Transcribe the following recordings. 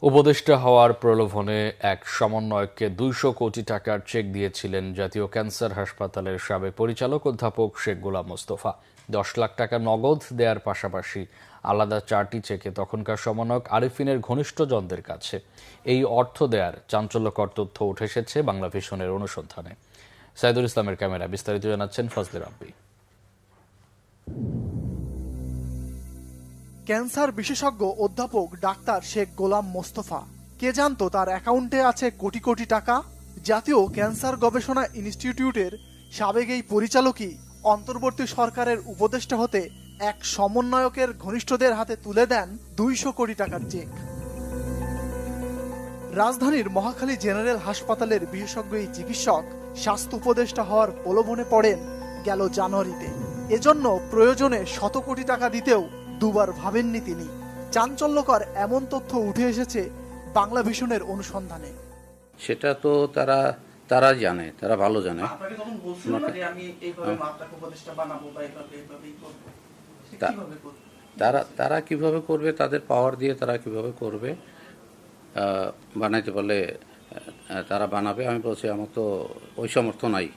উপদেষ্টা হওয়ার প্রলোভনে এক সমন্বয়ককে ২০০ কোটি টাকার চেক দিয়েছিলেন জাতীয় ক্যান্সার হাসপাতালের সাবেক পরিচালক অধ্যাপক শেখ গোলাম মোস্তফা। ১০ লাখ টাকা নগদ দেওয়ার পাশাপাশি আলাদা ৪টি চেকে তখনকার সমন্বয়ক আরিফিনের ঘনিষ্ঠজনদের কাছে এই অর্থ দেওয়ার চাঞ্চল্যকর তথ্য উঠে এসেছে বাংলাভিশনের অনুসন্ধানে। সাইদুল ইসলামের ক্যামেরা বিস্তারিত জানাচ্ছেন ফজলে রাব্বি। ক্যান্সার বিশেষজ্ঞ অধ্যাপক ডাক্তার শেখ গোলাম মোস্তফা, কে জানতো তার অ্যাকাউন্টে আছে কোটি কোটি টাকা? জাতীয় ক্যান্সার গবেষণা ইনস্টিটিউটের সাবেক এই পরিচালকই অন্তর্বর্তী সরকারের উপদেষ্টা হতে এক সমন্বয়কের ঘনিষ্ঠদের হাতে তুলে দেন ২০০ কোটি টাকার চেক। রাজধানীর মহাখালী জেনারেল হাসপাতালের বিশেষজ্ঞ এই চিকিৎসক স্বাস্থ্য উপদেষ্টা হওয়ার প্রলোভনে পড়েন গেল জানুয়ারিতে। এজন্য প্রয়োজনে ১০০ কোটি টাকা দিতেও দুবার ভাবেননি তিনি। চাঞ্চল্যকর এমন তথ্য উঠে এসেছে বাংলাভিশনের অনুসন্ধানে। সেটা তো তারা জানে, তারা ভালো জানে। তারা কিভাবে করবে, তাদের পাওয়ার দিয়ে তারা কিভাবে করবে, বানাইতে পারলে তারা বানাবে। আমি বলছি আমার তো ওই সামর্থ্য নাই,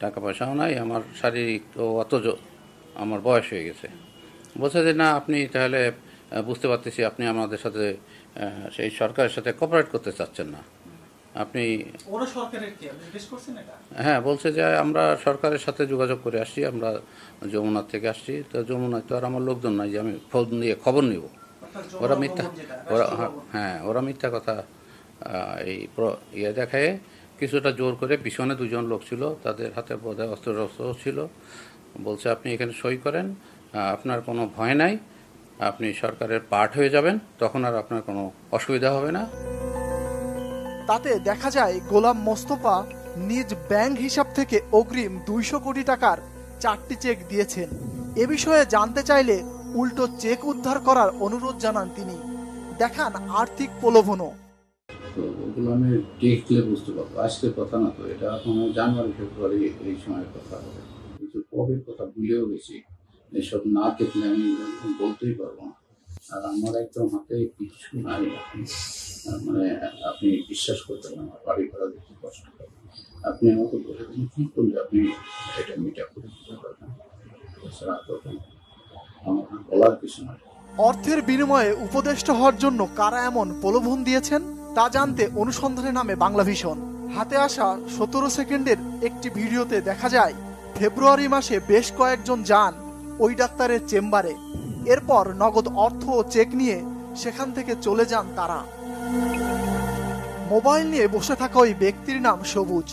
টাকা পয়সাও নাই, আমার শারীরিক তো আমার বয়স হয়ে গেছে। বলছে যে না, আপনি তাহলে বুঝতে পারতেছি আপনি আমাদের সাথে সেই সরকারের সাথে কোঅপারেট করতে চাচ্ছেন না। আপনি হ্যাঁ, বলছে যে আমরা সরকারের সাথে যোগাযোগ করে আসছি, আমরা যমুনার থেকে আসছি। তো যমুনায় তো আর আমার লোকজন নাই যে আমি ফোন দিয়ে খবর নিব। ওরা মিথ্যা কথা এই দেখায় কিছুটা জোর করে। পিছনে দুজন লোক ছিল, তাদের হাতে বোধহয় অস্ত্র ছিল। বলছে আপনি এখানে সই করেন, আপনার কোনো ভয় নাই, আপনি সরকারের পার্ট হয়ে যাবেন, তখন আর আপনার কোনো অসুবিধা হবে না। তাতে দেখা যায় গোলাম মোস্তফা নিজ ব্যাংক হিসাব থেকে অগ্রিম ২০০ কোটি টাকার ৪টি চেক দিয়েছেন। এ বিষয়ে জানতে চাইলে উল্টো চেক উদ্ধার করার অনুরোধ জানান তিনি। দেখান আর্থিক প্রলোভনও। ওগুলো আমি দেখলে বুঝতে পারবো, আজকের কথা না তো, এটা এখন জানুয়ারি ফেব্রুয়ারি এই সময়ের কথা হবে। কিন্তু কবের কথা ভুলেও গেছি, এসব না দেখলে আমি বলতেই পারবো না। আর আমার একদম হাতে কিছু নাই, মানে আপনি বিশ্বাস করবেন না, আমার বাড়ি ভাড়া দিতে কষ্ট হবে। আপনি আমাকে বলে দিন কি করলে আপনি এটা মিটা করে দিতে পারবেন, আমার বলার কিছু নয়। অর্থের বিনিময়ে উপদেষ্টা হওয়ার জন্য কারা এমন প্রলোভন দিয়েছেন তা জানতে অনুসন্ধানে নামে বাংলাভিশন। হাতে আসা ১৭ সেকেন্ডের একটি ভিডিওতে দেখা যায় ফেব্রুয়ারি মাসে বেশ কয়েকজন যান ওই ডাক্তারের চেম্বারে। এরপর নগদ অর্থ ও চেক নিয়ে সেখান থেকে চলে যান তারা। মোবাইল নিয়ে বসে থাকা ওই ব্যক্তির নাম সবুজ,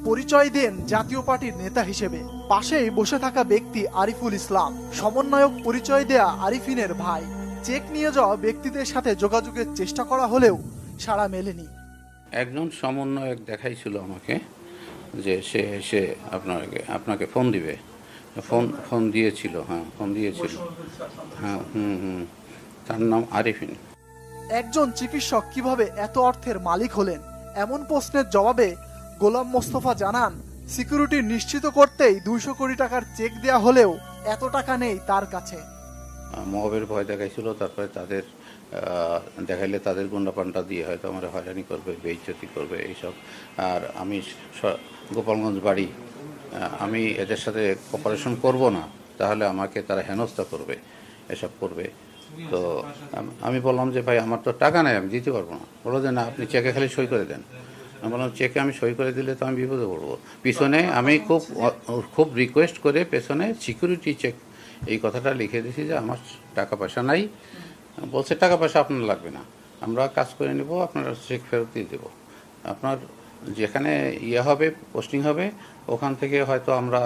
পরিচয় দেন জাতীয় পার্টির নেতা হিসেবে। পাশেই বসে থাকা ব্যক্তি আরিফুল ইসলাম, সমন্বয়ক পরিচয় দেয়া আরিফিনের ভাই। চেক নিয়ে যাওয়া ব্যক্তিদের সাথে যোগাযোগের চেষ্টা করা হলেও সাড়া মেলেনি। একজন সমন্বয়ক দেখাইছিল আমাকে যে সে এসে আপনাকে ফোন দিবে। ফোন দিয়েছিল, ফোন দিয়েছিল। তার নাম আরিফিন। একজন চিকিৎসক কিভাবে এত অর্থের মালিক হলেন, এমন প্রশ্নের জবাবে গোলাম মোস্তফা জানান, সিকিউরিটি নিশ্চিত করতেই ২০০ কোটি টাকার চেক দেয়া হলেও এত টাকা নেই তার কাছে। মহবের ভয় দেখাইছিল, তারপরে তাদের দেখাইলে তাদের গুন্ডাপান্ডা দিয়ে হয়তো আমার হয়রানি করবে, বেইজ্জতি করবে এইসব। আর আমি গোপালগঞ্জ বাড়ি, আমি এদের সাথে কোঅপারেশন করব না, তাহলে আমাকে তারা হেনস্থা করবে, এসব করবে। তো আমি বললাম যে ভাই আমার তো টাকা নেই, আমি দিতে পারবো না। বললো যে না, আপনি চেকে খালি সই করে দেন। আমি বললাম চেকে আমি সই করে দিলে তো আমি বিপদে পড়বো। পিছনে আমি খুব রিকোয়েস্ট করে পেছনে সিকিউরিটি চেক এই কথাটা লিখে দিয়েছি যে আমার টাকা পয়সা নাই। বলছে টাকা পয়সা আপনার লাগবে না, আমরা কাজ করে নেব, আপনার চেক ফেরত দিয়ে দেবো। আপনার যেখানে হবে, পোস্টিং হবে, ওখান থেকে হয়তো আমরা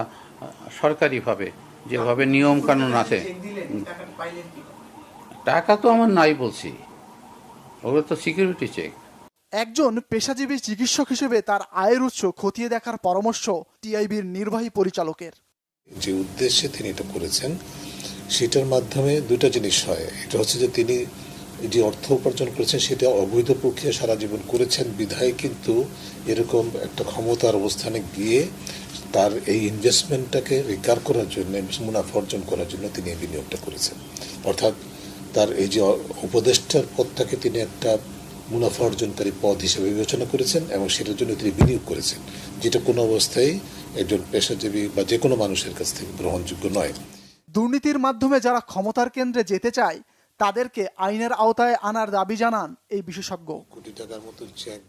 সরকারিভাবে যেভাবে নিয়ম কানুন আছে। টাকা তো আমার নাই বলছি, ওগুলো তো সিকিউরিটি চেক। একজন পেশাজীবী চিকিৎসক হিসেবে তার আয়ের উৎস খতিয়ে দেখার পরামর্শ টিআইবির নির্বাহী পরিচালকের। যে উদ্দেশ্যে তিনি এটা করেছেন সেটার মাধ্যমে দুটো জিনিস হয়। এটা হচ্ছে যে তিনি যে অর্থ উপার্জন করেছেন সেটা অবৈধ প্রক্রিয়া সারা জীবন করেছেন বিধায় কিন্তু এরকম একটা ক্ষমতার অবস্থানে গিয়ে তার এই ইনভেস্টমেন্টটাকে রিকার করার জন্য, মুনাফা অর্জন করার জন্য তিনি এই বিনিয়োগটা করেছেন। অর্থাৎ তার এই যে উপদেষ্টার পদটাকে তিনি একটা মুনাফা অর্জনকারী পদ হিসেবে বিবেচনা করেছেন এবং সেটার জন্য তিনি বিনিয়োগ করেছেন, যেটা কোনো অবস্থায় একজন পেশাজীবী বা যে কোনো মানুষের কাছ থেকে গ্রহণযোগ্য নয়। দুর্নীতির মাধ্যমে যারা ক্ষমতার কেন্দ্রে যেতে চায় তাদেরকে আইনের আওতায় আনার দাবি জানান এই বিশেষজ্ঞ। কোটি টাকার মতো চেক